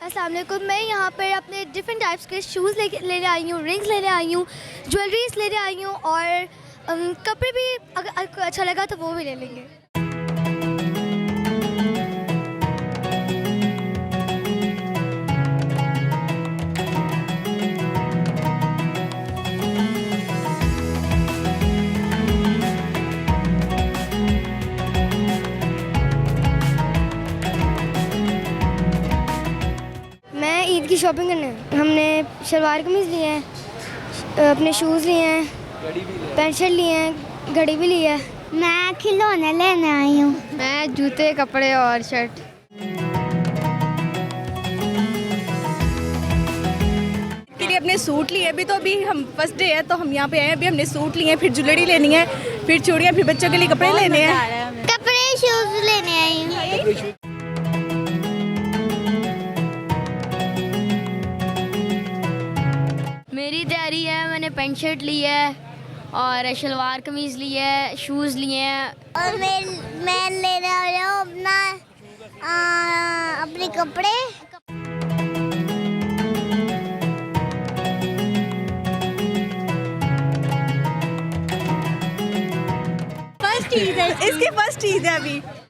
अस्सलाम वालेकुम। मैं यहाँ पर अपने डिफरेंट टाइप्स के शूज़ लेने आई हूँ, रिंग्स लेने आई हूँ, ज्वेलरीज लेने आई हूँ और कपड़े भी अगर अच्छा लगा तो वो भी ले लेंगे। मैं ईद की शॉपिंग करने हमने शलवार कमीज़ लिए हैं, अपने शूज़ लिए हैं, पैंट शर्ट लिए हैं, घड़ी भी ली है। मैं खिलौने लेने आई हूँ। मैं जूते, कपड़े और शर्ट। के लिए अपने सूट लिए। अभी तो अभी हम फर्स्ट डे है तो हम यहाँ पे आए हैं। अभी हमने सूट लिए हैं, फिर ज्वेलरी लेनी है, फिर चूड़ियाँ, फिर बच्चों के लिए कपड़े लेने हैं। कपड़े शूज लेने आई हूँ। मेरी तैयारी है, मैंने पैंट शर्ट ली है और शलवार कमीज़ ली है, शूज़ लिए हैं। और मैं लेने आ रहा हूँ अपने कपड़े। फर्स्ट ईद है, इसकी फर्स्ट ईद है अभी।